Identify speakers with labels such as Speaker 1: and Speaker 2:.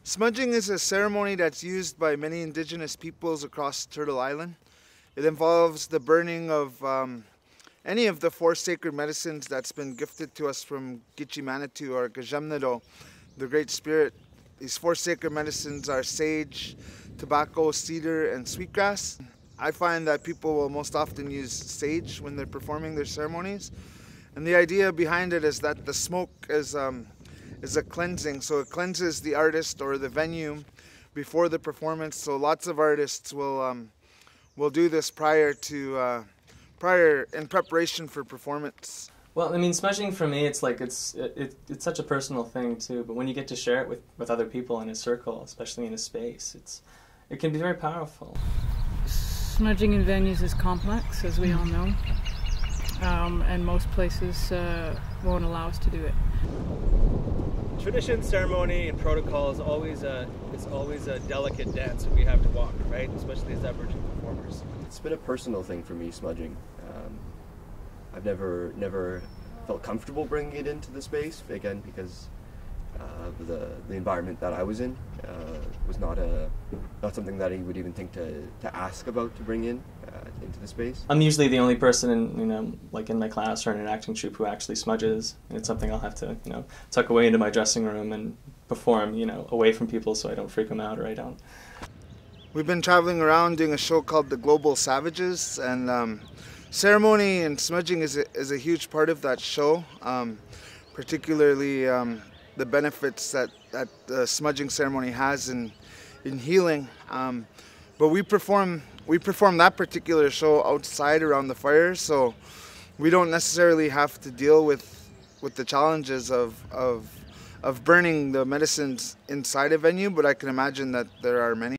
Speaker 1: Smudging is a ceremony that's used by many indigenous peoples across Turtle Island. It involves the burning of any of the 4 sacred medicines that's been gifted to us from Gitche Manitou or Gajemnado, the Great Spirit. These 4 sacred medicines are sage, tobacco, cedar, and sweetgrass. I find that people will most often use sage when they're performing their ceremonies. And the idea behind it is that the smoke is a cleansing, so it cleanses the artist or the venue before the performance. So lots of artists will do this prior in preparation for performance.
Speaker 2: Well, I mean, smudging for me, it's like it's such a personal thing too. But when you get to share it with other people in a circle, especially in a space, it can be very powerful.
Speaker 3: Smudging in venues is complex, as we all know, and most places won't allow us to do it.
Speaker 4: Tradition, ceremony, and protocol is always a delicate dance that we have to walk, right? Especially as Aboriginal performers.
Speaker 5: It's been a personal thing for me, smudging. I've never felt comfortable bringing it into the space, again, because the environment that I was in was not something that he would even think to ask about to bring in into the space.
Speaker 2: I'm usually the only person in like in my class or in an acting troupe who actually smudges, and it's something I'll have to tuck away into my dressing room and perform away from people so I don't freak them out or I don't.
Speaker 1: We've been traveling around doing a show called The Global Savages, and ceremony and smudging is a huge part of that show, particularly the benefits that the smudging ceremony has in healing. But we perform that particular show outside around the fire, so we don't necessarily have to deal with the challenges of burning the medicines inside a venue, but I can imagine that there are many.